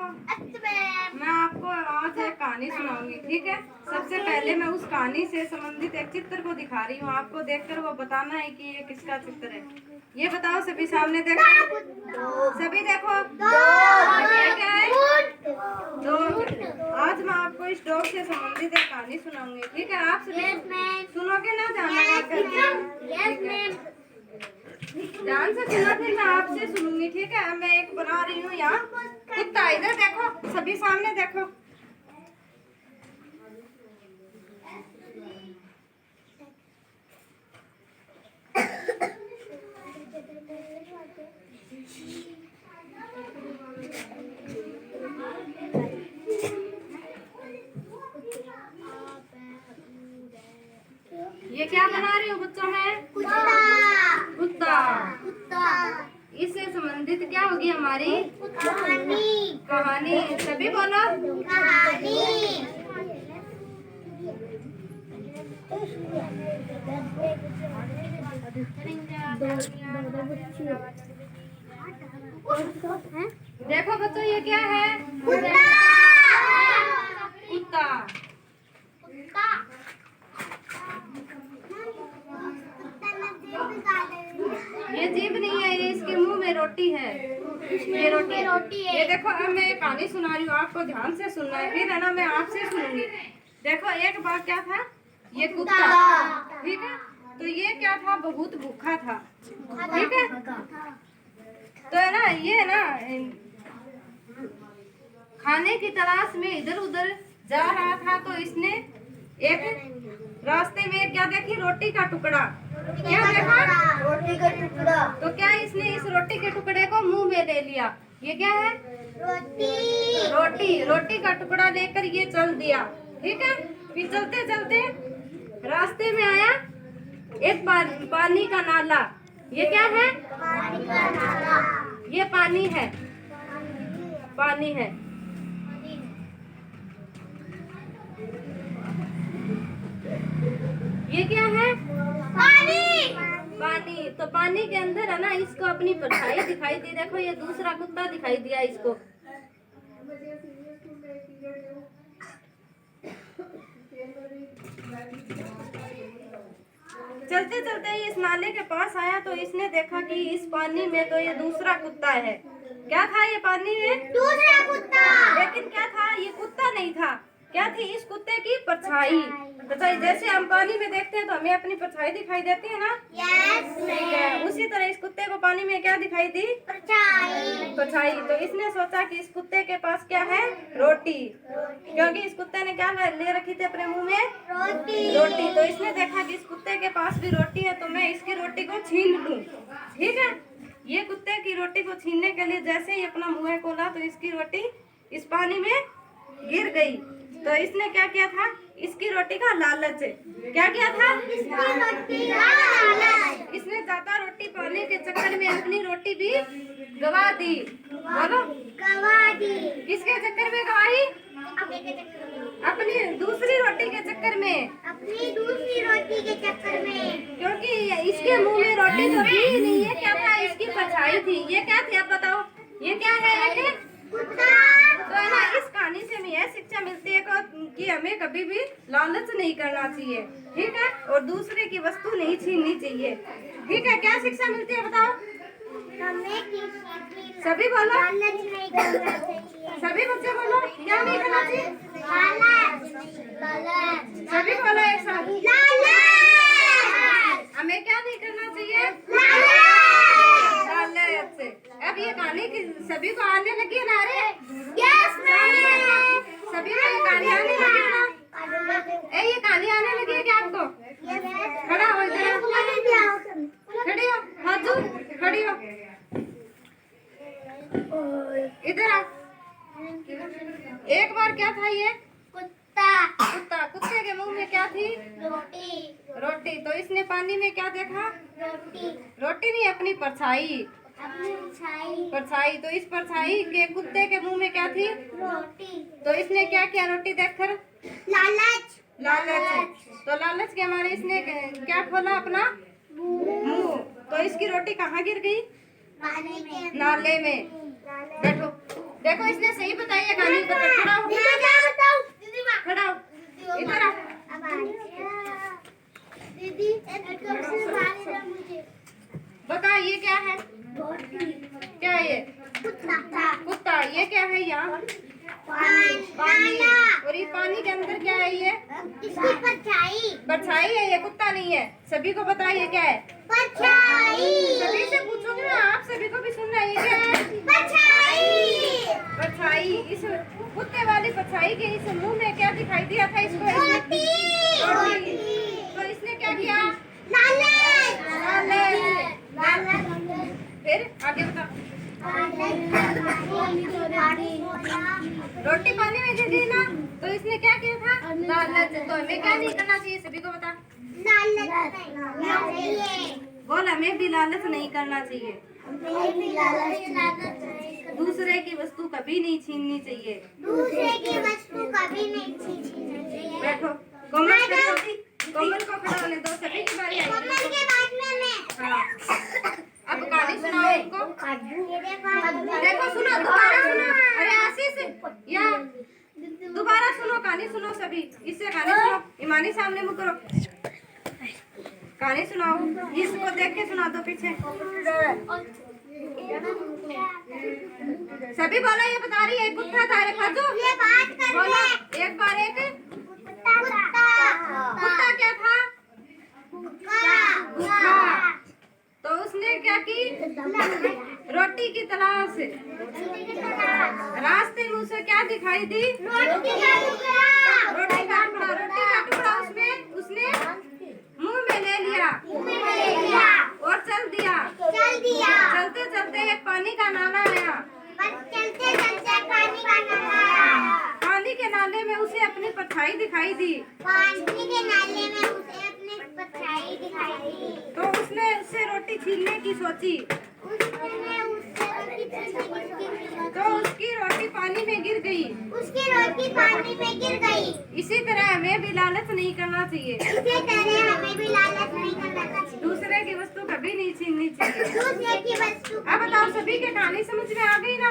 देखो, मैं आपको आज एक कहानी सुनाऊंगी, ठीक है। सबसे पहले मैं उस कहानी से संबंधित एक चित्र को दिखा रही हूँ आपको, देखकर वो बताना है कि ये किसका चित्र है। ये बताओ सभी, सामने देखो, सभी देखो, ठीक है। तो आज मैं आपको इस डॉग से संबंधित एक कहानी सुनाऊंगी, ठीक है। आप सभी सुनोगे ना, ध्यान से सुनो, फिर मैं आपसे सुनूंगी, ठीक है। मैं एक बना रही हूँ यहाँ कुत्ता, इधर देखो, सभी सामने देखो। ये क्या बना रही हूँ बच्चों में? कुत्ता। इससे संबंधित क्या होगी हमारी कहानी। सभी बोलो कहानी। देखो बच्चों, ये क्या है? कुत्ता। ये जीभ नहीं है, ये इसके मुंह में रोटी है। ये रोटी है। ये देखो, अब मैं कहानी सुना रही हूँ, आपको ध्यान से सुनना है, फिर है ना मैं आपसे सुनूंगी। देखो, एक बार क्या था, ये कुत्ता, ठीक है। तो ये क्या था, बहुत भूखा था, ठीक है। तो है ना, ये है ना खाने की तलाश में इधर उधर जा रहा था। तो इसने एक रास्ते में क्या देखी, रोटी का टुकड़ा। क्या देखा? रोटी का टुकड़ा। तो क्या इसने इस रोटी के टुकड़े को मुंह में ले लिया। ये क्या है? रोटी का टुकड़ा लेकर ये चल दिया, ठीक है। फिर चलते चलते रास्ते में आया एक पानी का नाला। ये क्या है? पानी का नाला। ये पानी है। ये क्या है? पानी। तो पानी के अंदर है ना, इसको अपनी परछाई दिखाई दी। देखो, ये दूसरा कुत्ता दिखाई दिया इसको। चलते चलते इस नाले के पास आया तो इसने देखा कि इस पानी में तो ये दूसरा कुत्ता है। क्या था ये पानी में? दूसरा कुत्ता। लेकिन क्या था, ये कुत्ता नहीं था। क्या थी इस कुत्ते की? परछाई। जैसे हम पानी में देखते हैं तो हमें अपनी परछाई दिखाई देती है ना। यस। उसी तरह इस कुत्ते को पानी में क्या दिखाई दी? परछाई। तो इसने सोचा कि इस कुत्ते के पास क्या है? रोटी। क्योंकि इस कुत्ते ने क्या ले रखी थी अपने मुंह में? रोटी। तो इसने देखा कि इस कुत्ते के पास भी रोटी है, तो मैं इसकी रोटी को छीन लूं, ठीक है। ये कुत्ते की रोटी को छीनने के लिए जैसे ही अपना मुंह खोला तो इसकी रोटी इस पानी में गिर गई। तो इसने क्या किया था? इसकी रोटी का लालच। क्या किया था? इसने ज्यादा रोटी पाने के चक्कर में अपनी रोटी भी गवा दी। बोलो, गवा दी। किसके चक्कर में गवाई? अपनी दूसरी रोटी के चक्कर में। क्योंकि इसके मुंह में रोटी तो थी ही नहीं। ये क्या था? इसकी परछाई थी। ये क्या थी, अब बताओ? ये क्या है? कुत्ता। तो है ना, इस कहानी से हमें यह शिक्षा मिलती है कि हमें कभी भी लालच नहीं करना चाहिए, ठीक है। और दूसरे की वस्तु नहीं छीननी चाहिए, ठीक है। क्या शिक्षा मिलती है बताओ? सभी बोलो, सभी बच्चे बोलो, क्या नहीं करना चाहिए? सभी बोलो एक साथ, हमें क्या नहीं करना चाहिए? लालच। अब ये कहानी सभी को आने लगी है ना? अरे यस मैम, सभी को ये कहानी आने लगी है ना? ये कहानी आने लगी है क्या आपको? खड़ा हो, खड़ी हो, हाजू खड़ी हो, इधर आ। एक बार क्या था, ये कुत्ते के मुंह में क्या थी? रोटी। तो इसने पानी में क्या देखा? रोटी नहीं, अपनी परछाई। तो इस परछाई के कुत्ते के मुंह में क्या थी? तो इसने क्या किया रोटी देखकर? लालच। तो लालच के मारे इसने क्या खोला? अपना मुंह। तो इसकी रोटी कहाँ गिर गई? नाले में। बैठो। देखो इसने सही बताई है कहानी। खड़ा हो, खड़ा हो, इधर आओ। दीदी बता ये क्या है? क्या है ये? कुत्ता। कुत्ता। ये क्या है यहाँ? पानी। और ये पानी के अंदर क्या है? ये इसकी परछाई। परछाई है, ये कुत्ता नहीं है। सभी को पता है ये क्या है? परछाई। सभी से पूछोगे ना, आप सभी को भी सुनना है, ये क्या है? परछाई। परछाई। इस कुत्ते वाली परछाई के इस मुंह में क्या दिखाई दिया था इसको? रोटी। तो इसने क्या किया? लालच। फिर आगे बता। रोटी पानी में गिर गई ना, तो इसने क्या किया था? लालच। तो हमें क्या नहीं करना चाहिए? सभी को बता। बोल, हमें भी लालच नहीं करना चाहिए। दूसरे की वस्तु कभी नहीं छीननी चाहिए। बैठो। कोमल को खड़ा होने दो। सभी की बारी आई। हाँ। अब कहानी सुनाओ उनको। देखो सुनो, दोबारा सुनो। अरे आशीष, या दोबारा सुनो, कहानी सुनो सभी। इससे कहानी सुनो। ईमानी सामने मुँह करो, कहानी सुनाओ। इसको देख के सुना दो पीछे। सभी बोलो, ये बता रही है कुत्ता था। खाजू बोलो एक बार। एक कुत्ता क्या था? भूखा। तो उसने क्या की? रोटी की तलाश। रास्ते में उसे क्या दिखाई दी? रोटी का टुकड़ा उसने मुंह में ले लिया और चल दिया। चलते चलते एक पानी का नाला आया। पानी के नाले में उसे अपनी परछाई दिखाई दी। तो उसने उससे रोटी छीनने की सोची। तो उसकी रोटी पानी में गिर गई। इसी तरह हमें भी लालच नहीं करना चाहिए। दूसरे की वस्तु कभी नहीं छीननी चाहिए। अब बताओ, सभी की कहानी समझ में आ गई ना?